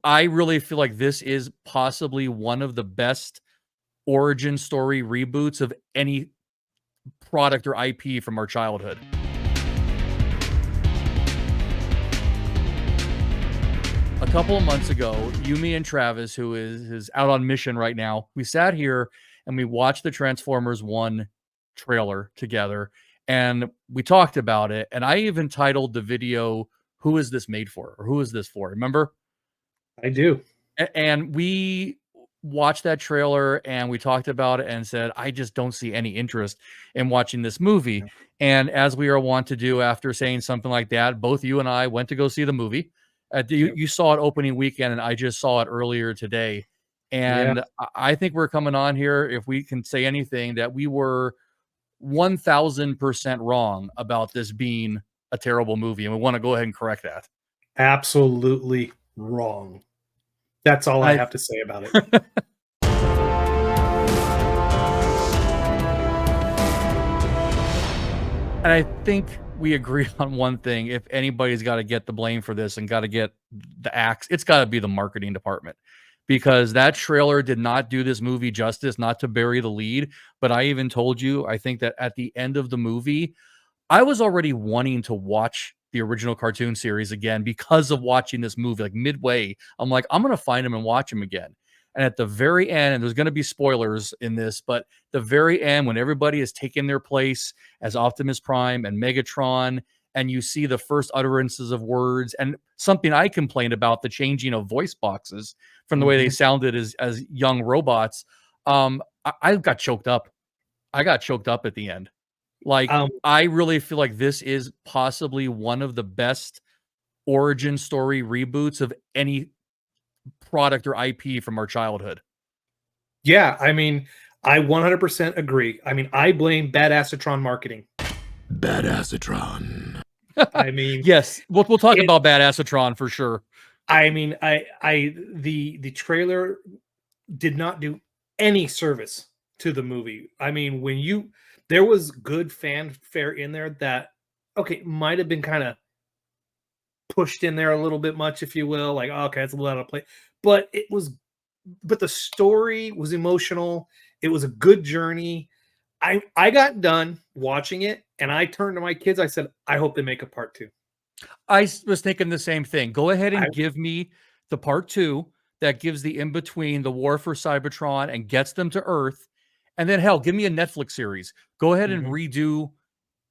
I really feel like this is possibly one of the best origin story reboots of any product or IP from our childhood. A couple of months ago, you, me, and Travis, who is out on mission right now, we sat here and we watched the Transformers 1 trailer together, and we talked about it, and I even titled the video, "Who is this made for?" or "Who is this for?" Remember? I do. And we watched that trailer and we talked about it and said, I just don't see any interest in watching this movie. And as we are wont to do after saying something like that, both you and I went to go see the movie. You, Yep. you saw it opening weekend, and I just saw it earlier today. Yeah, And I think we're coming on here, if we can say anything, that we were 1000% wrong about this being a terrible movie. And we want to go ahead and correct that. absolutely wrong. That's all I I have to say about it. And I think we agree on one thing. If anybody's got to get the blame for this and got to get the axe, it's got to be the marketing department, because that trailer did not do this movie justice, not to bury the lead. But I even told you, I think that at the end of the movie, I was already wanting to watch the original cartoon series again because of watching this movie. Like midway, I'm like, I'm going to find him and watch him again. And at the very end, and there's going to be spoilers in this, but the very end, when everybody is taking their place as Optimus Prime and Megatron, and you see the first utterances of words, and something I complained about, the changing of voice boxes from the way they Mhm. sounded as young robots. I got choked up. I got choked up at the end. Like, Um, I really feel like this is possibly one of the best origin story reboots of any product or IP from our childhood. yeah, I mean, I 100% agree. I mean, I blame Badassatron marketing. Badassatron. I mean, Yes, we'll talk it about Badassatron for sure. the trailer did not do any service to the movie. I mean, when you there was good fanfare in there that okay, might have been kind of pushed in there a little bit much, if you will. Like, oh, okay, it's a little out of place. But it was but the story was emotional. It was a good journey. I got done watching it and I turned to my kids. I said, I hope they make a part two. Was thinking the same thing. Go ahead I and give me the part 2 that gives the in between, the war for Cybertron, and gets them to Earth. And then hell, give me a Netflix series. Go ahead and Mhm. redo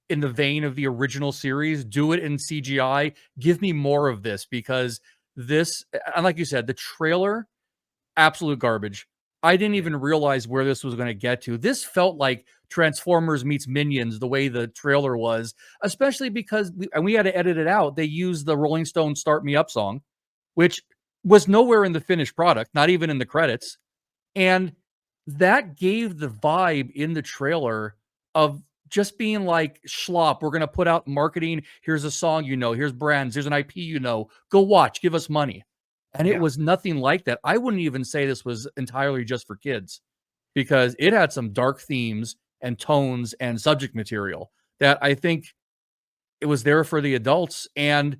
in the vein of the original series, do it in CGI. Give me more of this, because this, and like you said, the trailer, absolute garbage. I didn't Yeah. even realize where this was going to get to. This felt like Transformers meets Minions, the way the trailer was, especially because we had to edit it out. They used the Rolling Stones "Start Me Up" song, which was nowhere in the finished product, not even in the credits. And that gave the vibe in the trailer of just being like schlop. We're going to put out marketing. Here's a song, here's brands, here's an IP, go watch, give us money. And it Yeah. was nothing like that. I wouldn't even say this was entirely just for kids, because it had some dark themes and tones and subject material that I think it was there for the adults. And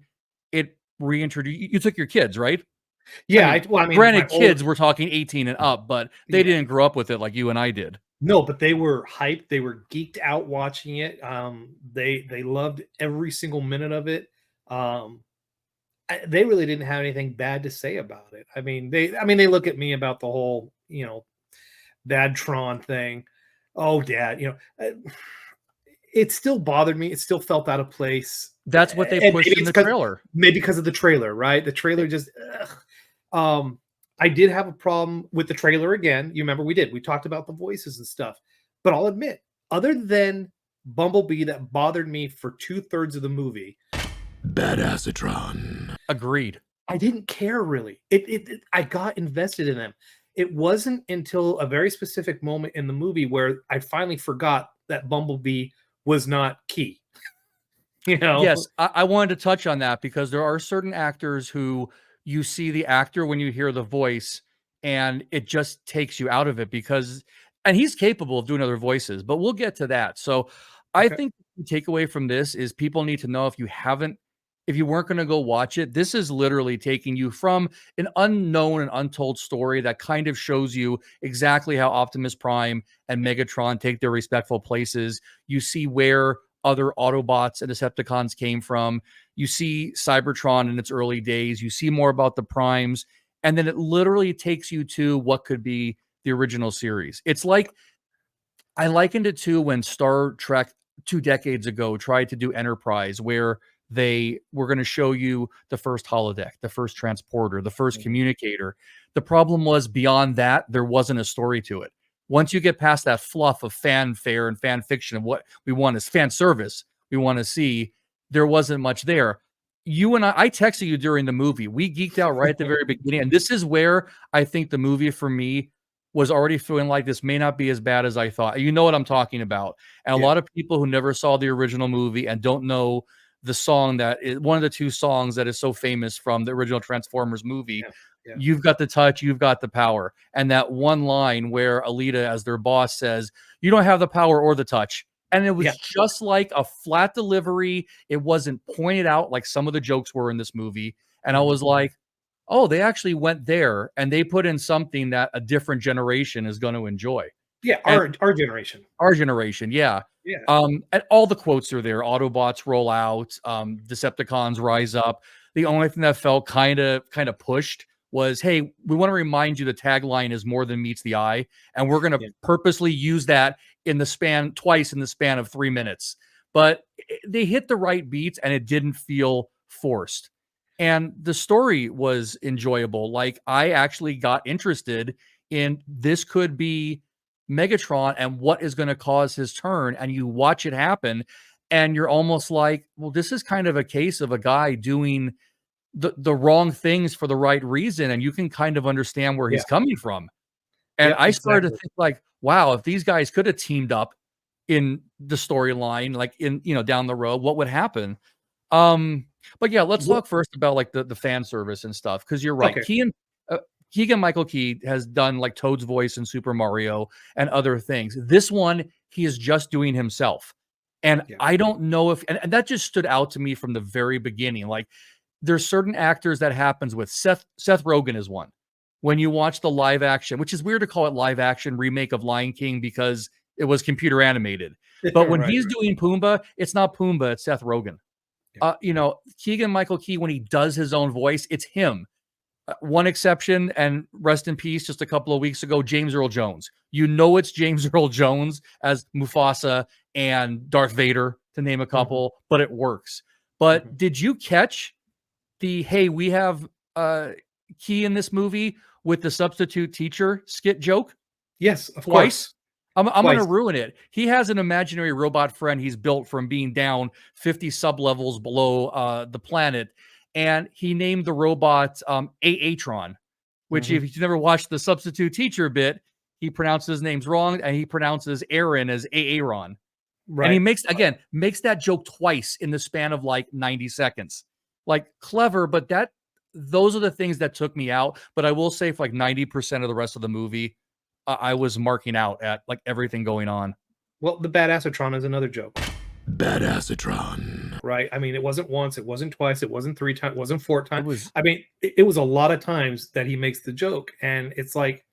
it reintroduced, you took your kids, right? I Yeah. mean, Well, I mean, my granted, old kids, we're talking 18 and up, but they yeah. didn't grow up with it like you and I did. No, but they were hyped. They were geeked out watching it. They loved every single minute of it. Um, they really didn't have anything bad to say about it. They look at me about the whole, Dadtron thing. Oh, Dad, it still bothered me. It still felt out of place, That's what they and pushed in the trailer. maybe because of the trailer, right? The trailer just. Ugh. Um, I did have a problem with the trailer again. You remember we talked about the voices and stuff, but I'll admit, other than Bumblebee, that bothered me for 2/3 of the movie. Badassatron. Agreed. I didn't care really. I got invested in them. It wasn't until a very specific moment in the movie where I finally forgot that Bumblebee was not key. You Yes, know? I wanted to touch on that, because there are certain actors who you see the actor when you hear the voice, and it just takes you out of it, because, and he's capable of doing other voices, but we'll get to that. So I Okay. think the takeaway from this is people need to know, if you haven't if you weren't going to go watch it, this is literally taking you from an unknown and untold story that kind of shows you exactly how Optimus Prime and Megatron take their respectful places. You see where other Autobots and Decepticons came from. You see Cybertron in its early days. You see more about the Primes. And then it literally takes you to what could be the original series. It's like, I likened it to when Star Trek 2 decades ago tried to do Enterprise, where they were going to show you the first holodeck, the first transporter, the first Mhm. communicator. The problem was beyond that, there wasn't a story to it. Once you get past that fluff of fanfare and fan fiction of what we want is fan service, we want to see, there wasn't much there. You and I texted you during the movie. We geeked out right at the very beginning. And this is where I think the movie for me was already feeling like this may not be as bad as I thought. You know what I'm talking about. And a Yeah. lot of people who never saw the original movie and don't know the song that is one of the two songs that is so famous from the original Transformers movie, Yeah. Yeah. "You've got the touch, you've got the power." And that one line where Alita, as their boss, says, "You don't have the power or the touch." And it was Yeah. just like a flat delivery. It wasn't pointed out like some of the jokes were in this movie. And I Mhm. was like, oh, they actually went there and they put in something that a different generation is going to enjoy. Yeah. And Our generation. our generation, yeah. Yeah. And all the quotes are there. Autobots roll out, Decepticons rise up. The only thing that felt kind of pushed was, hey, we want to remind you the tagline is more than meets the eye, and we're going to Yeah. purposely use that twice in the span of 3 minutes. But they hit the right beats, and it didn't feel forced. And the story was enjoyable. Like, I actually got interested in this could be Megatron and what is going to cause his turn, and you watch it happen, and you're almost like, well, this is kind of a case of a guy doing the wrong things for the right reason, and you can kind of understand where Yeah. he's coming from. And Yep. I started to Exactly. think like, wow, if these guys could have teamed up in the storyline, like down the road, what would happen? Um, but yeah, let's Well, talk first about like the fan service and stuff, because you're right. okay. Uh, Keegan Michael Key has done like Toad's voice in Super Mario and other things. This one, he is just doing himself. And Yeah. I don't know if, and that just stood out to me from the very beginning. Like, there's certain actors that happens with. Seth Rogen is one. When you watch the live action, which is weird to call it live action remake of Lion King because it was computer animated. But when Right. he's doing Pumbaa, it's not Pumbaa, it's Seth Rogen. Yeah. Keegan Michael Key, when he does his own voice, it's him. One exception, and rest in peace, just a couple of weeks ago, James Earl Jones. You know it's James Earl Jones as Mufasa and Darth Vader, to name a Mhm. couple, but it works. But Mhm. did you catch the, hey, we have Key in this movie with the substitute teacher skit joke Yes, of twice? course. I'm gonna Twice. ruin it. He has an imaginary robot friend he's built from being down 50 sublevels below the planet, and he named the robot Aatron, which if Mhm. you've never watched the substitute teacher bit, he pronounces his names wrong and he pronounces Aaron as Aaron. And he Right. makes that joke twice in the span of like 90 seconds. Like, clever, but those are the things that took me out. But I will say for like 90% of the rest of the movie, I was marking out at like everything going on. Well, the Badassatron is another joke, Badassatron. right? I mean, it wasn't once, it wasn't twice, it wasn't 3 times, it wasn't 4 It times. was I mean, it was a lot of times that he makes the joke, and it's like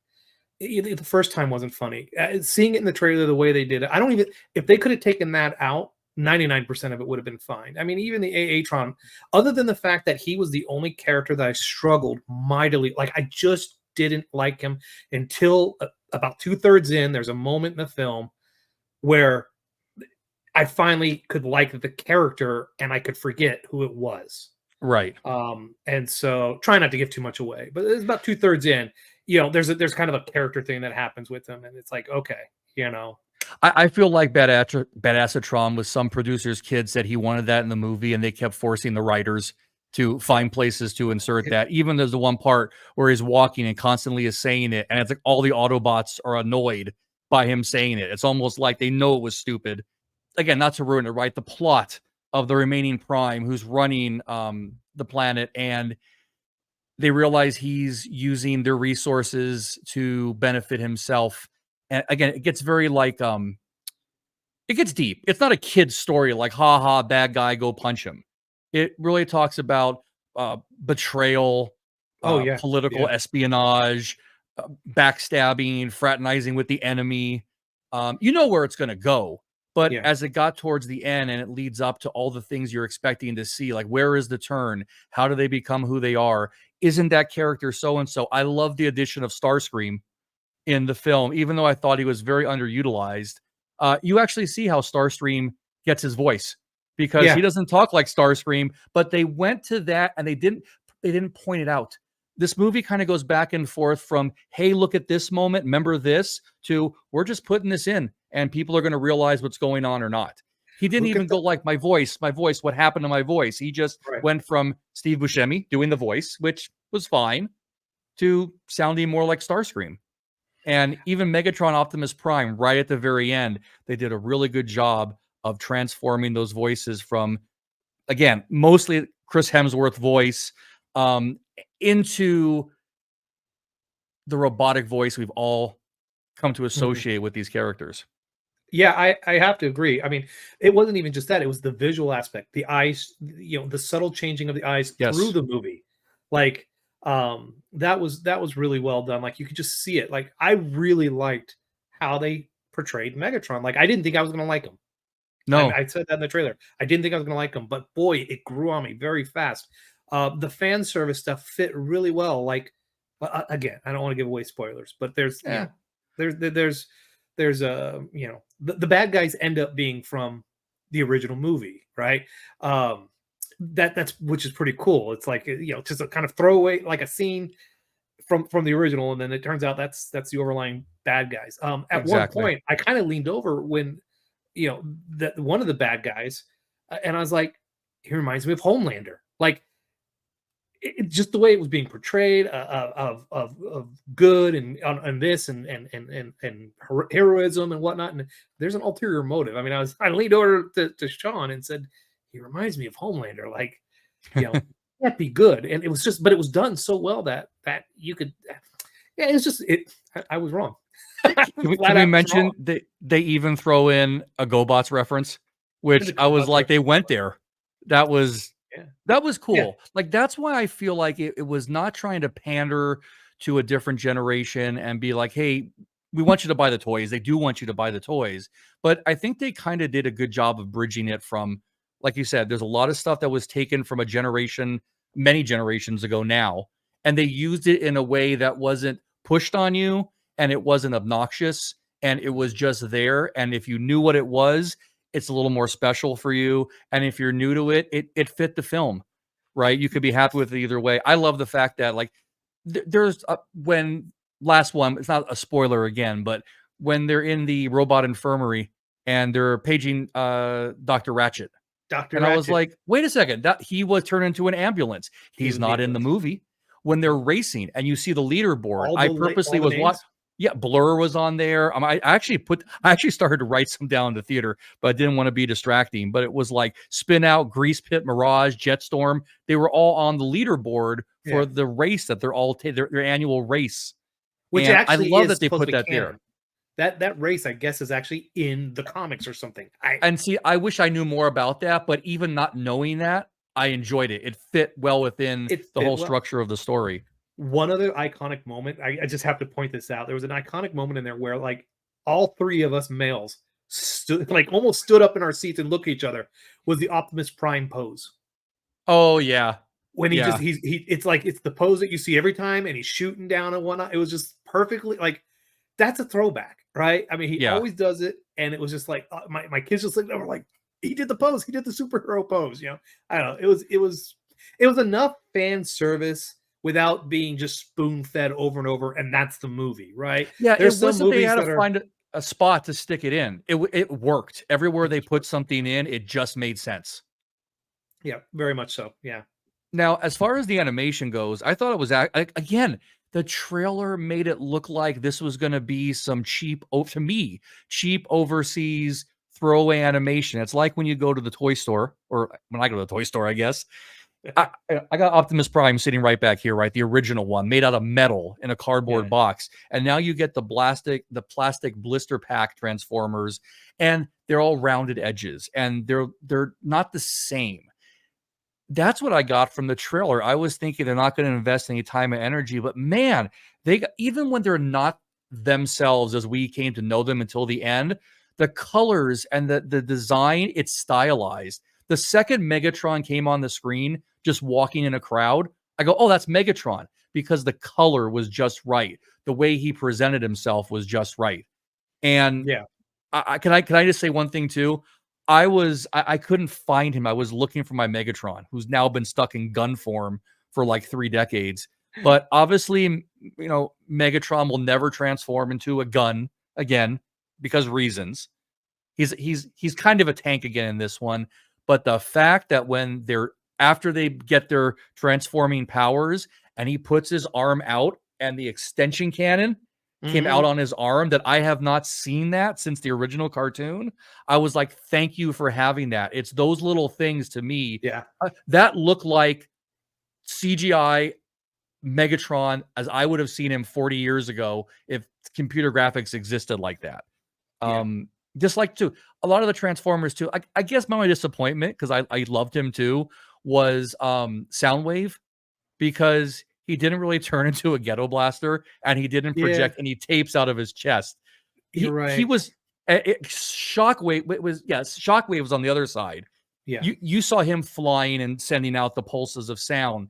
the first time wasn't funny. Seeing it in the trailer the way they did it, I don't even if they could have taken that out, 99% of it would have been fine. I mean, even the Aatron, other than the fact that he was the only character that I struggled mightily, like I just didn't like him until about 2/3 in. There's a moment in the film where I finally could like the character and I could forget who it was. right. And so try not to give too much away, but it's about 2/3 in. There's kind of a character thing that happens with him, and it's like, okay, you know, I feel like Badassatron was some producer's kid said he wanted that in the movie, and they kept forcing the writers to find places to insert that. Even there's the one part where he's walking and constantly is saying it, and it's like all the Autobots are annoyed by him saying it. It's almost like they know it was stupid. Again, not to ruin it, right? The plot of the remaining Prime who's running the planet, and they realize he's using their resources to benefit himself. And again, it gets very like it gets deep. It's not a kid's story like, ha ha, bad guy, go punch him. It really talks about betrayal, Oh yeah, political yeah, espionage, backstabbing, fraternizing with the enemy. You know where it's going to go. But yeah. as it got towards the end and it leads up to all the things you're expecting to see, like where is the turn? How do they become who they are? Isn't that character so and so? I love the addition of Starscream in the film, even though I thought he was very underutilized. You actually see how Starscream gets his voice because he Yeah. doesn't talk like Starscream, but they went to that and they didn't point it out. This movie kind of goes back and forth from, hey, look at this moment, remember this, to we're just putting this in and people are going to realize what's going on or not. He didn't Look even at the go like my voice, what happened to my voice. He just right. went from Steve Buscemi doing the voice, which was fine, to sounding more like Starscream. And even Megatron Optimus Prime, right at the very end, they did a really good job of transforming those voices from, again, mostly Chris Hemsworth voice into the robotic voice we've all come to Mhm. associate with these characters. Yeah, I have to agree. I mean, it wasn't even just that, it was the visual aspect, the eyes, you know, the subtle changing of the eyes through Yes. the movie. Like, that was really well done. Like, you could just see it. Like, I really liked how they portrayed Megatron. Like, I didn't think I was gonna like him. No. I said that in the trailer. I didn't think I was gonna like him, but boy, it grew on me very fast. The fan service stuff fit really well. Like, again, I don't want to give away spoilers, but there's you Yeah. know, there's a the bad guys end up being from the original movie, right? Um, that's which is pretty cool. It's like just a kind of throwaway, like a scene from the original, and then it turns out that's the overlying bad guys. At one Exactly. point, I kind of leaned over when that one of the bad guys, and I was like, he reminds me of Homelander. Like just the way it was being portrayed of good and this and heroism and whatnot. And there's an ulterior motive. I mean, I leaned over to Sean and said, he reminds me of Homelander. Like, can't be good. And it was just, but it was done so well that you could. Yeah, it's just it. I was wrong. Can Flat we out was wrong. mention they even throw in a GoBots reference, The which I was Gobots like, they reference. went there. That was Yeah, that was yeah. cool. Like that's why I feel like it was not trying to pander to a different generation and be like, hey, we want you to buy the toys. They do want you to buy the toys. But I think they kind of did a good job of bridging it from, like you said, there's a lot of stuff that was taken from a generation, many generations ago now, and they used it in a way that wasn't pushed on you and it wasn't obnoxious and it was just there. And if you knew what it was, it's a little more special for you. And if you're new to it, it fit the film, right? You could be happy with it either way. I love the fact that like there's when last one, it's not a spoiler again, but when they're in the robot infirmary and they're paging Dr. Ratchet. Dr. And I was Ratchet. like, wait a second, that he was turned into an ambulance. He He's was the not in the ambulance. movie. When they're racing and you see the leaderboard, All I the purposely all the was what names. yeah, Blur was on there. I actually started to write some down in the theater, but I didn't want to be distracting. But it was like Spin Out, Grease Pit, Mirage, Jetstorm. They were all on the leaderboard Yeah. for the race that they're all their annual race. Which And I actually love is that they supposed to put be that canon. there. That race, I guess, is actually in the comics or something. And see, I wish I knew more about that, but even not knowing that, I enjoyed it. It fit well within It the fit whole well. structure of the story. One other iconic moment, I just have to point this out. There was an iconic moment in there where like all three of us males stood like almost stood up in our seats and looked at each other was the Optimus Prime pose. Oh yeah. When he just Yeah. he it's like it's the pose that you see every time and he's shooting down and whatnot. It was just perfectly like that's a throwback, right? I mean, he Yeah. always does it, and it was just like my kids just looked over like he did the pose, he did the superhero pose. I don't know. It was enough fan service without being just spoon fed over and over, and that's the movie, right? Yeah, it There's some wasn't they movies had to that are find a spot to stick it in. It worked. Everywhere they put something in, it just made sense. yeah, very much so. Yeah, Now, as far as the animation goes, I thought it was again, the trailer made it look like this was going to be some to me, cheap overseas throwaway animation. It's like when you go to the toy store, or when I go to the toy store, I guess. I got Optimus Prime sitting right back here, right? The original one, made out of metal in a cardboard yeah. box. And now you get the plastic blister pack Transformers, and they're all rounded edges, and they're not the same. that's what I got from the trailer. I was thinking they're not going to invest any time and energy, but man, even when they're not themselves as we came to know them until the end, the colors and the design, it's stylized. The second Megatron came on the screen, just walking in a crowd, I go, "Oh, that's Megatron," because the color was just right. The way he presented himself was just right. And Yeah. can I just say one thing too? I couldn't find him. I was looking for my Megatron, who's now been stuck in gun form for like 3 decades. But obviously, Megatron will never transform into a gun again because reasons. He's kind of a tank again in this one. But the fact that when they're after they get their transforming powers and he puts his arm out and the extension cannon came out Mhm. on his arm, that I have not seen that since the original cartoon. I was like, "Thank you for having that." It's those little things to me Yeah. that look like CGI Megatron as I would have seen him 40 years ago if computer graphics existed like that. Yeah. Just like too, a lot of the Transformers too. I guess my only disappointment, because I loved him too, was Soundwave, because he didn't really turn into a ghetto blaster and he didn't Yeah. project any tapes out of his chest. You're He right. was Shockwave was yes, Shockwave was on the other side. Yeah. You saw him flying and sending out the pulses of sound.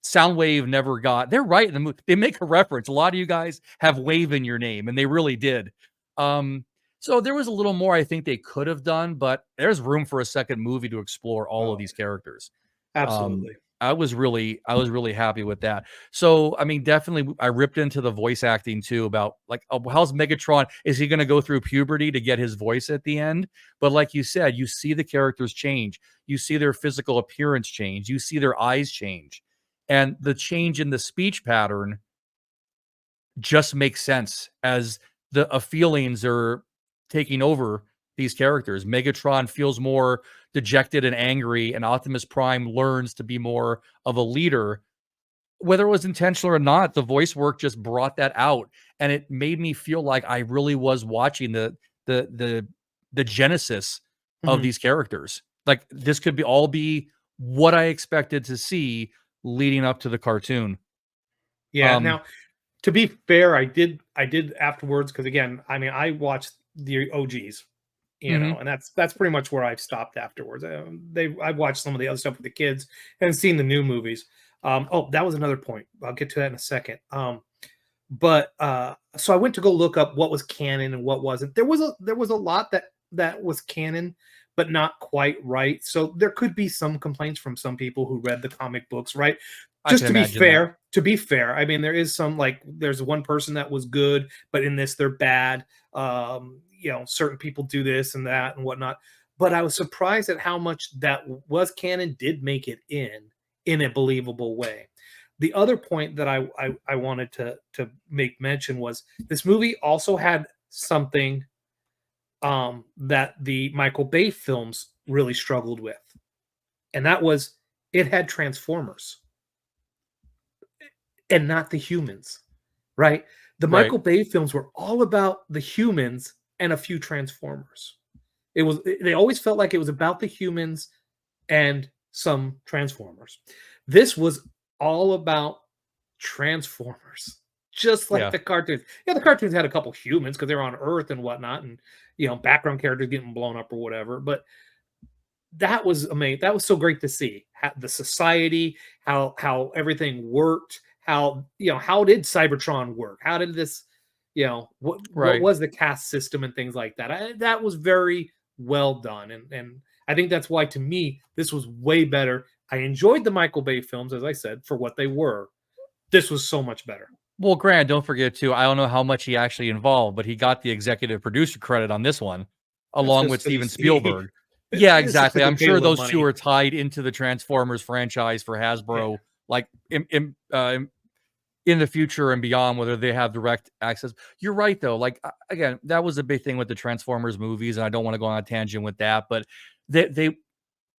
Soundwave never got. They're right in the movie. They make a reference. A lot of you guys have wave in your name, and they really did. So there was a little more I think they could have done, but there's room for a second movie to explore all of Oh, these characters. Um, absolutely. I was really happy with that. So I mean, definitely, I ripped into the voice acting too about like, oh, how's Megatron? Is he going to go through puberty to get his voice at the end? But like you said, you see the characters change. You see their physical appearance change. You see their eyes change, and the change in the speech pattern just makes sense as the feelings are taking over these characters. Megatron feels more dejected and angry, and Optimus Prime learns to be more of a leader. Whether it was intentional or not, the voice work just brought that out, and it made me feel like I really was watching the the the genesis of Mhm. these characters. Like this could be what I expected to see leading up to the cartoon. Yeah. Um, Now, to be fair, I did afterwards because again, I mean, I watched the OGs, mhm. and that's pretty much where I've stopped afterwards. I've watched some of the other stuff with the kids and seen the new movies. Oh, that was another point. I'll get to that in a second. But so I went to go look up what was canon and what wasn't. There was a lot that was canon, but not quite right. So there could be some complaints from some people who read the comic books, right? I Just can imagine that. to be fair, I mean there is some like there's one person that was good, but in this they're bad. Certain people do this and that and whatnot. But I was surprised at how much that was canon did make it in a believable way. The other point that I wanted to make mention was this movie also had something that the Michael Bay films really struggled with, and that was it had Transformers and not the humans, right? The Right. Michael Bay films were all about the humans and a few Transformers. They always felt like it was about the humans and some Transformers. This was all about Transformers, just like Yeah. the cartoons. Yeah, the cartoons had a couple humans because they were on Earth and whatnot, and background characters getting blown up or whatever. But that was amazing. That was so great to see the society, how everything worked. How did Cybertron work? How did this, what Right. was the caste system and things like that? That was very well done, and I think that's why to me this was way better. I enjoyed the Michael Bay films, as I said, for what they were. This was so much better. Well, Grant, don't forget too, I don't know how much he actually involved, but he got the executive producer credit on this one, That's along just with because Steven Spielberg. it's Yeah, just exactly. because they I'm paid a sure little those 2 money. are tied into the Transformers franchise for Yeah, Hasbro, like, in the future and beyond, whether they have direct access. You're right, though, like, again, that was a big thing with the Transformers movies, and I don't wanna go on a tangent with that, but they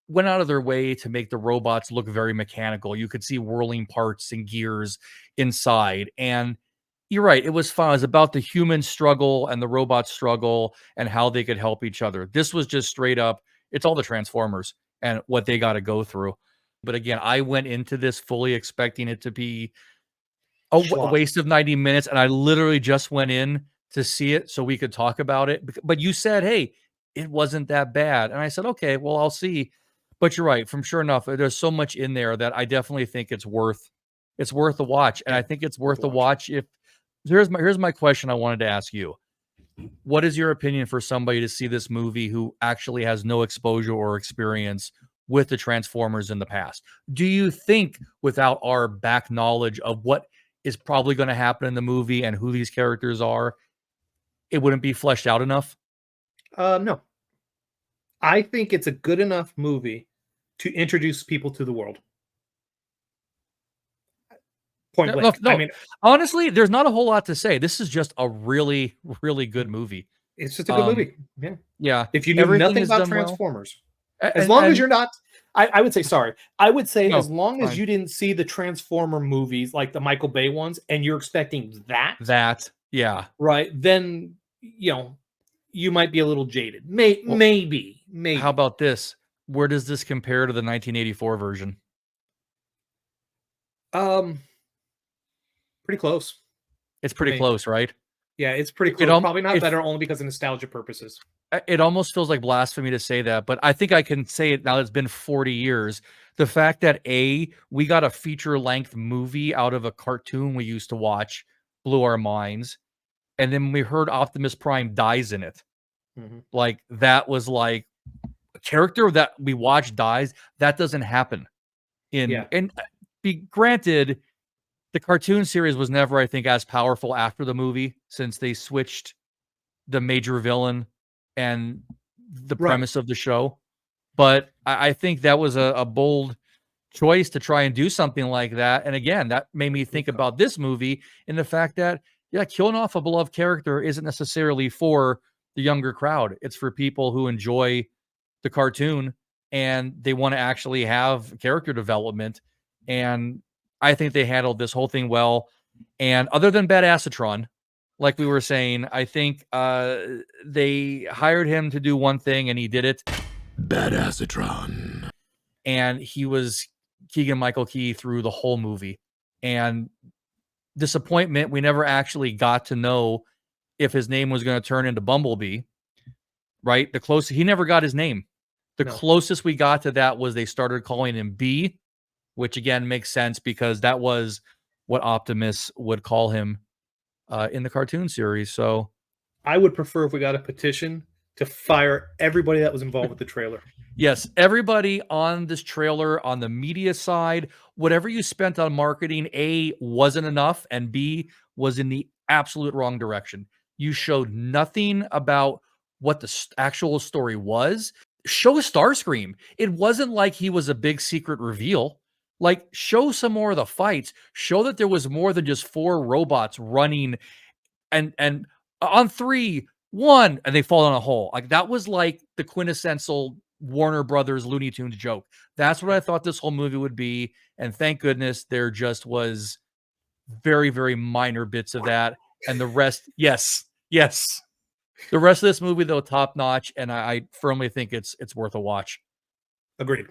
went out of their way to make the robots look very mechanical. You could see whirling parts and gears inside. And you're right. It was fun. It was about the human struggle and the robot struggle and how they could help each other. This was just straight up, it's all the Transformers and what they got to go through. But again, I went into this fully expecting it to be a Schlock. waste of 90 minutes, and I literally just went in to see it so we could talk about it. But you said, "Hey, it wasn't that bad," and I said, "Okay, well, I'll see." But you're right. From sure enough, there's so much in there that I definitely think it's worth a watch, and Yeah, I think it's worth worth a a watch. If here's my question, I wanted to ask you: what is your opinion for somebody to see this movie who actually has no exposure or experience with the Transformers in the past? Do you think, without our back knowledge of what is probably going to happen in the movie and who these characters are, it wouldn't be fleshed out enough? No, I think it's a good enough movie to introduce people to the world. Point No, no, blank. I no. mean, Honestly, there's not a whole lot to say. This is just a really, really good movie. it's just a good Um, movie. Yeah. Yeah, If you knew everything nothing is about done well. Transformers, A- as And, long as and you're not, I would say sorry. I would say no, as long as fine. you didn't see the Transformer movies like the Michael Bay ones, and you're expecting that, Yeah. right? Then you might be a little jaded. Well, Maybe. how about this? Where does this compare to the 1984 version? Um, pretty close. It's pretty me. close, right? Yeah, it's pretty It close. Probably not it better, only because of nostalgia purposes. it almost feels like blasphemy to say that, but I think I can say it now that it's been 40 years. The fact that we got a feature-length movie out of a cartoon we used to watch blew our minds, and then we heard Optimus Prime dies in it. Mhm. Like, that was like a character that we watch dies, that doesn't happen Yeah. and be granted, the cartoon series was never, I think, as powerful after the movie since they switched the major villain and the Right. premise of the show. But I think that was a bold choice to try and do something like that. And again, that made me think so. about this movie in the fact that, yeah, killing off a beloved character isn't necessarily for the younger crowd. It's for people who enjoy the cartoon and they want to actually have character development. And I think they handled this whole thing well. And other than Badassatron, like we were saying, I think they hired him to do one thing and he did it. Badassatron. And he was Keegan Michael Key through the whole movie. And disappointment, we never actually got to know if his name was going to turn into Bumblebee, right? He never got his name. The No. closest we got to that was they started calling him B, which again makes sense because that was what Optimus would call him in the cartoon series. So I would prefer if we got a petition to fire everybody that was involved with the trailer. yes, everybody on this trailer, on the media side, whatever you spent on marketing, A, wasn't enough, and B, was in the absolute wrong direction. You showed nothing about what the actual story was. Show Starscream. It wasn't like he was a big secret reveal. Like, show some more of the fights. Show that there was more than just 4 robots running and on 3, 1, and they fall in a hole. Like, that was like the quintessential Warner Brothers Looney Tunes joke. That's what I thought this whole movie would be. And thank goodness there just was very, very minor bits of that. And the rest, yes. The rest of this movie, though, top notch. And I firmly think it's worth a watch. Agreed.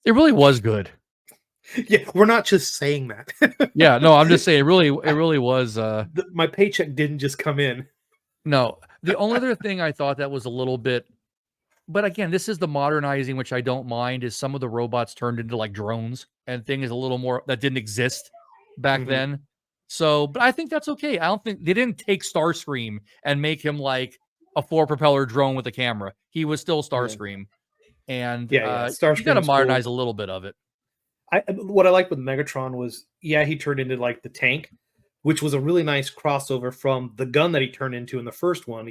It really was good. Yeah, we're not just saying that. Yeah, no, I'm just saying it really was My paycheck didn't just come in. no. The only other thing I thought that was a little bit, but again, this is the modernizing, which I don't mind, is some of the robots turned into like drones and things a little more that didn't exist back Mhm. then. So, but I think that's okay. I don't think they didn't take Starscream and make him like a 4-propeller drone with a camera. He was still Starscream. And Yeah, you got to Starscream was modernize cool. a little bit of it. What I liked with Megatron was, he turned into like the tank, which was a really nice crossover from the gun that he turned into in the first one.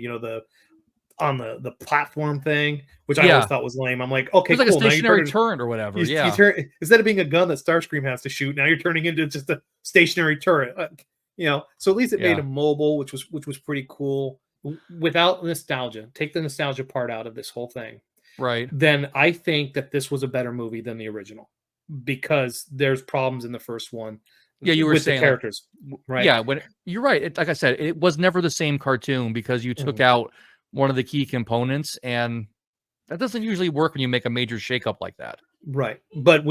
On the platform thing, which I always thought was lame. I'm like, okay, It's like cool. a Now stationary turret or whatever. instead of being a gun that Starscream has to shoot, now you're turning into just a stationary turret. So at least it made him mobile, which was pretty cool. Without nostalgia, take the nostalgia part out of this whole thing. Right. Then I think that this was a better movie than the original because there's problems in the first one. Yeah, you were with saying the characters, right? Yeah, when you're right. Like I said, it was never the same cartoon because you took out one of the key components, and that doesn't usually work when you make a major shakeup like that. Right. But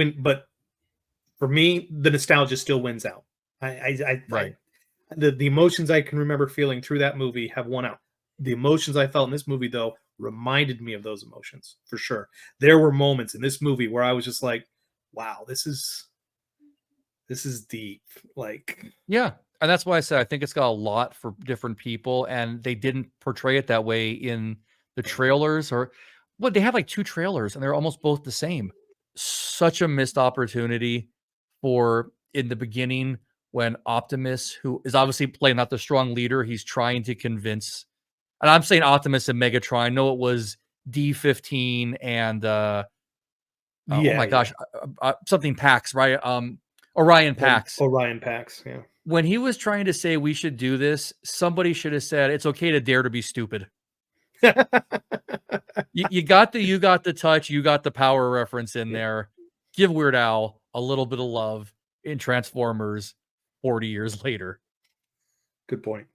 for me, the nostalgia still wins out. Right. The emotions I can remember feeling through that movie have won out. The emotions I felt in this movie, though, reminded me of those emotions for sure. There were moments in this movie where I was just like, "Wow, this is deep." Like, Yeah. And that's why I said I think it's got a lot for different people, and they didn't portray it that way in the trailers. Or well, they have like 2 trailers and they're almost both the same. Such a missed opportunity for in the beginning when Optimus, who is obviously playing not the strong leader, he's trying to convince, and I'm saying Optimus and Megatron. No, it was D15 and oh yeah, my yeah. gosh, something Pax, right? Orion Pax. Orion Pax, yeah. When he was trying to say we should do this, somebody should have said it's okay to dare to be stupid. You got the touch, you got the power reference in Yeah. there. Give Weird Al a little bit of love in Transformers 40 years later. Good point.